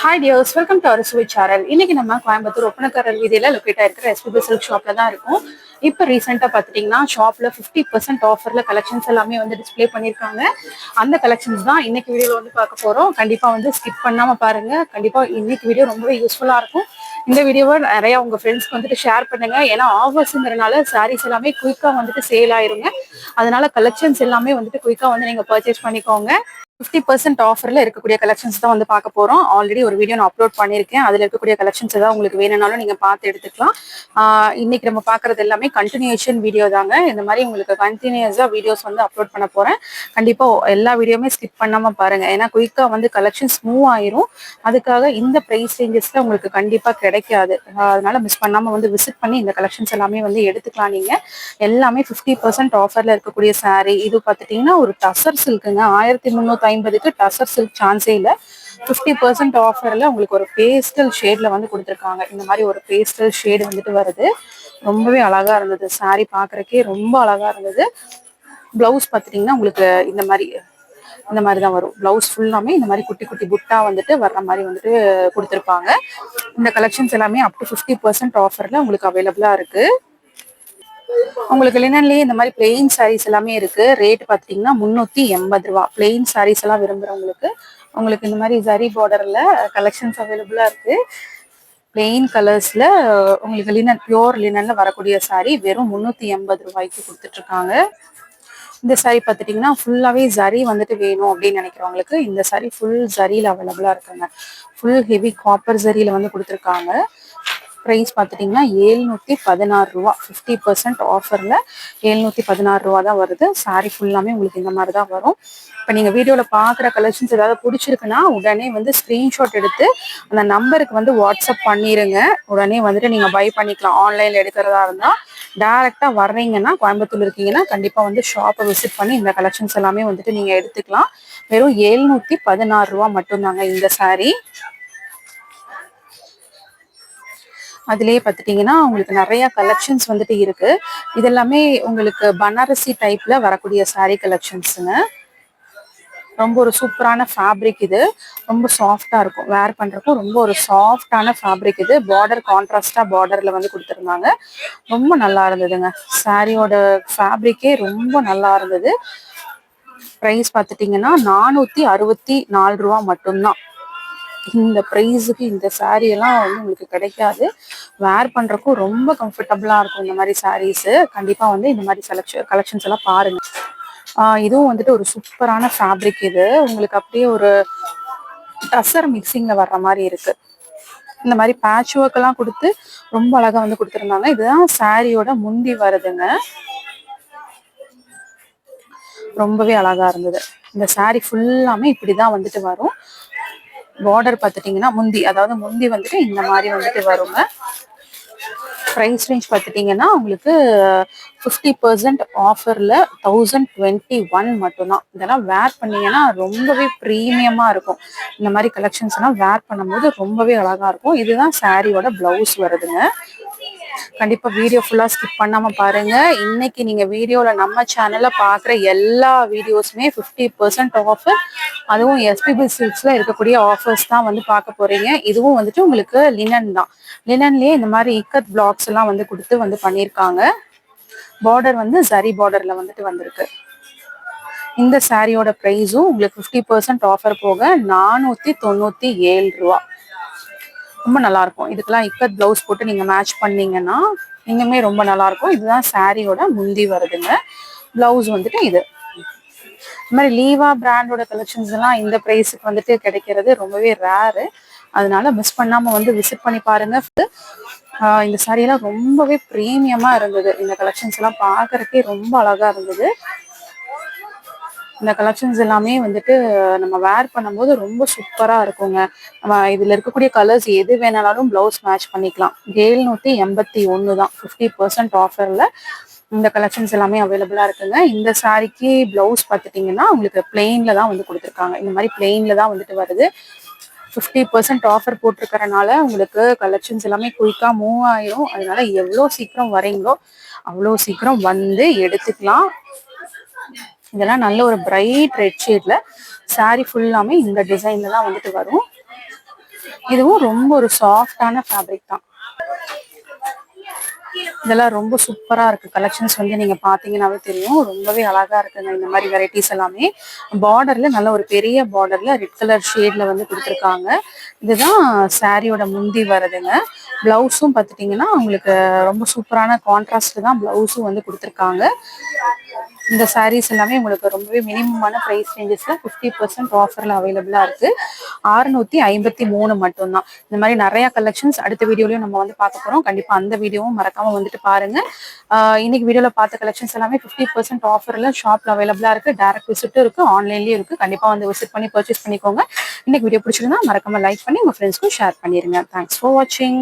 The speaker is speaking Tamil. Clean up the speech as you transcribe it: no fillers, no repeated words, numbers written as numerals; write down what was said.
Hi dears, welcome to our சுவை சேனல். இன்னைக்கு நம்ம கோயம்புத்தூர் ஒப்பனக்காரர் வீதியில லொக்கேட் ஆயிருக்கிற எஸ்பிபி சில்க் ஷாப்ல தான் இருக்கும். இப்போ ரீசெண்டாக பார்த்துட்டிங்கன்னா ஷாப்ல 50% ஆஃபர்ல கலெக்ஷன்ஸ் எல்லாமே வந்து டிஸ்பிளே பண்ணியிருக்காங்க. அந்த கலெக்ஷன்ஸ் தான் இன்னைக்கு வீடியோவில் வந்து பார்க்க போகிறோம். கண்டிப்பாக வந்து ஸ்கிப் பண்ணாமல் பாருங்க. கண்டிப்பாக இன்னைக்கு வீடியோ ரொம்பவே யூஸ்ஃபுல்லாக இருக்கும். இந்த வீடியோவை நிறையா உங்கள் ஃப்ரெண்ட்ஸ்க்கு வந்துட்டு ஷேர் பண்ணுங்க. ஏன்னா ஆஃபர்ஸுங்கிறனால சாரீஸ் எல்லாமே குயிக்காக வந்துட்டு சேல் ஆயிருங்க. அதனால கலெக்ஷன்ஸ் எல்லாமே வந்துட்டு குயிக்காக வந்து நீங்கள் பர்ச்சேஸ் பண்ணிக்கோங்க. 50% ஆஃபர்ல இருக்கக்கூடிய கலெக்ஷன்ஸ் தான் வந்து பார்க்க போறோம். ஆல்ரெடி ஒரு வீடியோ நான் அப்லோட் பண்ணியிருக்கேன். அதுல இருக்கக்கூடிய கலெக்ஷன்ஸ் ஏதாவது உங்களுக்கு வேணும்னாலும் நீங்க பார்த்து எடுத்துக்கலாம். இன்னைக்கு நம்ம பார்க்கறது எல்லாமே கண்டினியூஷன் வீடியோ தாங்க. இந்த மாதிரி உங்களுக்கு கண்டினியூஸா வீடியோஸ் வந்து அப்லோட் பண்ண போறேன். கண்டிப்பா எல்லா வீடியோமே ஸ்கிப் பண்ணாம பாருங்க. ஏன்னா குயிக்கா வந்து கலெக்ஷன்ஸ் மூவ் ஆயிரும். அதுக்காக இந்த பிரைஸ் ரேஞ்சஸ்ல உங்களுக்கு கண்டிப்பா கிடைக்காது. அதனால மிஸ் பண்ணாம வந்து விசிட் பண்ணி இந்த கலெக்ஷன்ஸ் எல்லாமே வந்து எடுத்துக்கலாம். நீங்க எல்லாமே 50% ஆஃபர்ல இருக்கக்கூடிய சாரீ. இது பார்த்துட்டீங்கன்னா ஒரு டசர் சில்க்குங்க. 1350க்கு டசர் சில்க் சான்ஸே இல்லை. 50% ஆஃபர்ல உங்களுக்கு ஒரு பேஸ்டல் ஷேட்ல வந்து கொடுத்துருக்காங்க. இந்த மாதிரி ஒரு பேஸ்டல் ஷேடு வந்துட்டு வருது. ரொம்பவே அழகா இருந்தது. சாரீ பாக்குறதுக்கே ரொம்ப அழகா இருந்தது. பிளவுஸ் பார்த்துட்டீங்கன்னா உங்களுக்கு இந்த மாதிரி தான் வரும். பிளவுஸ் ஃபுல்லாமே இந்த மாதிரி குட்டி குட்டி புட்டா வந்துட்டு வர்ற மாதிரி வந்துட்டு கொடுத்துருப்பாங்க. இந்த கலெக்ஷன்ஸ் எல்லாமே அப் டு 50% ஆஃபர்ல உங்களுக்கு அவைலபிளா இருக்கு. உங்களுக்கு லினன்லயே இந்த மாதிரி பிளெயின் சாரீஸ் எல்லாமே இருக்கு. ரேட் பாத்தீங்கன்னா 380 ரூபா. பிளெயின் சாரீஸ் எல்லாம் விரும்புறவங்களுக்கு உங்களுக்கு இந்த மாதிரி ஜரி பார்டர்ல கலெக்ஷன்ஸ் அவைலபிளா இருக்கு. பிளெயின் கலர்ஸ்ல உங்களுக்கு லினன், பியோர் லினன்ல வரக்கூடிய சாரீ வெறும் 380 ரூபாய்க்கு கொடுத்துட்டு இருக்காங்க. இந்த சாரீ பார்த்துட்டிங்கன்னா ஃபுல்லாகவே ஜரி வந்துட்டு வேணும் அப்படின்னு நினைக்கிறவங்களுக்கு இந்த சாரீ ஃபுல் ஜரியில் அவைலபிளாக இருக்குங்க. ஃபுல் ஹெவி காப்பர் ஜரியில் வந்து கொடுத்துருக்காங்க. ப்ரைஸ் பார்த்துட்டிங்கன்னா 716 ரூபா. 50% ஆஃபரில் 716 ரூபா தான் வருது. சாரீ ஃபுல்லாமே உங்களுக்கு இந்த மாதிரி தான் வரும். இப்போ நீங்கள் வீடியோவில் பார்க்குற கலெக்ஷன்ஸ் ஏதாவது பிடிச்சிருக்குன்னா உடனே வந்து ஸ்க்ரீன்ஷாட் எடுத்து அந்த நம்பருக்கு வந்து வாட்ஸ்அப் பண்ணிடுங்க. உடனே வந்துட்டு நீங்கள் பை பண்ணிக்கலாம். ஆன்லைனில் எடுக்கிறதா இருந்தால் டைரெக்டாக வர்றீங்கன்னா, கோயம்புத்தூர் இருக்கீங்கன்னா கண்டிப்பாக வந்து ஷாப்பை விசிட் பண்ணி இந்த கலெக்ஷன்ஸ் எல்லாமே வந்துட்டு நீங்கள் எடுத்துக்கலாம். வெறும் 716 ரூபா மட்டும்தாங்க இந்த சாரீ. அதுலேயே பார்த்துட்டிங்கன்னா உங்களுக்கு நிறைய கலெக்ஷன்ஸ் வந்துட்டு இருக்கு. இதெல்லாமே உங்களுக்கு பனாரசி டைப்ல வரக்கூடிய சாரீ கலெக்ஷன்ஸுங்க. ரொம்ப ஒரு சூப்பரான ஃபேப்ரிக். இது ரொம்ப சாஃப்டா இருக்கும். வேர் பண்றப்போ ரொம்ப ஒரு சாஃப்டான ஃபேப்ரிக். இது பார்டர் கான்ட்ராஸ்டா பார்டர்ல வந்து கொடுத்துருந்தாங்க. ரொம்ப நல்லா இருந்ததுங்க. சாரியோட ஃபேப்ரிக்கே ரொம்ப நல்லா இருந்தது. ப்ரைஸ் பார்த்துட்டிங்கன்னா 464 ரூபா மட்டும்தான். இந்த ப்ரைஸுக்கு இந்த சாரீ எல்லாம் வந்து உங்களுக்கு கிடைக்காது. வேர் பண்றதுக்கும் ரொம்ப கம்ஃபர்டபுளா இருக்கும் இந்த மாதிரி சாரீஸ். கண்டிப்பா வந்து இந்த மாதிரி கலெக்ஷன்ஸ் எல்லாம் பாருங்க. இதுவும் வந்துட்டு ஒரு சூப்பரான ஃபேப்ரிக். இது உங்களுக்கு அப்படியே ஒரு டசர் மிக்சிங்ல வர்ற மாதிரி இருக்கு. இந்த மாதிரி பேட்ச் ஒர்க் எல்லாம் கொடுத்து ரொம்ப அழகா வந்து கொடுத்துருந்தாங்க. இதுதான் சாரியோட முந்தி வருதுங்க. ரொம்பவே அழகா இருந்தது. இந்த சாரீ ஃபுல்லாமே இப்படிதான் வந்துட்டு வரும். பார்டர் பார்த்துட்டிங்கன்னா முந்தி வந்துட்டு இந்த மாதிரி வந்துட்டு வருங்க. ப்ரைஸ் ரேஞ்ச் பார்த்துட்டிங்கன்னா உங்களுக்கு 50% ஆஃபரில் 1021 மட்டும்தான். இதெல்லாம் வேர் பண்ணிங்கன்னா ரொம்பவே ப்ரீமியமாக இருக்கும். இந்த மாதிரி கலெக்ஷன்ஸ் எல்லாம் வேர் பண்ணும்போது ரொம்பவே அழகாக இருக்கும். இதுதான் சாரியோட ப்ளவுஸ் வருதுங்க. கண்டிப்பாக வீடியோ ஃபுல்லாக ஸ்கிப் பண்ணாமல் பாருங்கள். இன்னைக்கு நீங்கள் வீடியோவில் நம்ம சேனலில் பார்க்குற எல்லா வீடியோஸுமே 50% ஆஃபர். அதுவும் எஸ்பிபி சில்க்ஸில் இருக்கக்கூடிய ஆஃபர்ஸ் தான் வந்து பார்க்க போகிறீங்க. இதுவும் வந்துட்டு உங்களுக்கு லினன் தான். லினன்லேயே இந்த மாதிரி இக்கத் பிளாக்ஸ் எல்லாம் வந்து கொடுத்து வந்து பண்ணியிருக்காங்க. பார்டர் வந்து ஜரி பார்டரில் வந்துட்டு வந்திருக்கு. இந்த சாரியோட ப்ரைஸும் உங்களுக்கு 50% ஆஃபர் போக 497 ரூபா. ரொம்ப நல்லா இருக்கும். இதுக்கெல்லாம் இக்கத் பிளவுஸ் போட்டு நீங்க மேட்ச் பண்ணீங்கன்னா இன்னுமே ரொம்ப நல்லா இருக்கும். இதுதான் சாரியோட முந்தி வருதுங்க. பிளவுஸ் வந்துட்டு இது. இந்த மாதிரி லீவா பிராண்டோட கலெக்ஷன்ஸ் எல்லாம் இந்த பிரைஸுக்கு வந்துட்டு கிடைக்கிறது ரொம்பவே ரேரு. அதனால மிஸ் பண்ணாம வந்து விசிட் பண்ணி பாருங்க. இந்த சாரியெல்லாம் ரொம்பவே ப்ரீமியமா இருந்தது. இந்த கலெக்ஷன்ஸ் எல்லாம் பார்க்கறதுக்கே ரொம்ப அழகா இருந்தது. இந்த கலெக்ஷன்ஸ் எல்லாமே வந்துட்டு நம்ம வேர் பண்ணும்போது ரொம்ப சூப்பரா இருக்குங்க. நம்ம இதுல இருக்கக்கூடிய கலர்ஸ் எது வேணாலும் பிளவுஸ் மேட்ச் பண்ணிக்கலாம். 781 தான். 50% ஆஃபர்ல இந்த கலெக்ஷன்ஸ் எல்லாமே அவைலபிளா இருக்குங்க. இந்த சாரிக்கு பிளவுஸ் பார்த்துட்டிங்கன்னா உங்களுக்கு பிளெயின்ல தான் வந்து கொடுத்துருக்காங்க. இந்த மாதிரி பிளெயின்ல தான் வந்துட்டு வருது. 50% ஆஃபர் போட்டிருக்கறனால உங்களுக்கு கலெக்ஷன்ஸ் எல்லாமே குயிக்கா மூவ் ஆயிரும். அதனால எவ்வளோ சீக்கிரம் வரீங்களோ அவ்வளோ சீக்கிரம் வந்து எடுத்துக்கலாம். இதெல்லாம் நல்ல ஒரு பிரைட் ரெட் ஷேட்ல சாரி ஃபுல்லாமே இந்த டிசைன்ல தான் வந்துட்டு வரும். இதுவும் ரொம்ப ஒரு சாஃப்டான ஃபேப்ரிக் தான். இதெல்லாம் ரொம்ப சூப்பரா இருக்கு. கலெக்ஷன்ஸ் வந்து நீங்க பாத்தீங்கன்னாவே தெரியும். ரொம்பவே அழகா இருக்குங்க இந்த மாதிரி வெரைட்டிஸ் எல்லாமே. பார்டர்ல நல்ல ஒரு பெரிய பார்டர்ல ரெட் கலர் ஷேட்ல வந்து கொடுத்துருக்காங்க. இதுதான் சாரியோட முந்தி வருதுங்க. பிளவுஸும் பார்த்துட்டிங்கன்னா உங்களுக்கு ரொம்ப சூப்பரான கான்ட்ராஸ்ட் தான் பிளவுஸும் வந்து கொடுத்துருக்காங்க. இந்த சாரீஸ் எல்லாமே உங்களுக்கு ரொம்பவே மினிமமான ப்ரைஸ் ரேஞ்சஸ்ல 50% ஆஃபர்ல அவைலபிளா இருக்கு. 653 மட்டும்தான். இந்த மாதிரி நிறைய கலெக்ஷன்ஸ் அடுத்த வீடியோலயும் நம்ம வந்து பார்க்க போறோம். கண்டிப்பா அந்த வீடியோவும் மறக்காம வந்துட்டு பாருங்க. இன்னைக்கு வீடியோல பார்த்த கலெக்ஷன்ஸ் எல்லாமே 50% ஆஃபர்ல ஷாப்ல அவைலபிளா இருக்கு. டைரக்ட் விசிட்டும் இருக்கு, ஆன்லைன்லயும் இருக்கு. கண்டிப்பா வந்து விசிட் பண்ணி பர்ச்சேஸ் பண்ணிக்கோங்க. இன்னைக்கு வீடியோ பிடிச்சிருந்தா மறக்காம லைக் பண்ணி உங்க ஃப்ரெண்ட்ஸ்க்கும் ஷேர் பண்ணிருங்க. தேங்க்ஸ் ஃபார் வாட்சிங்.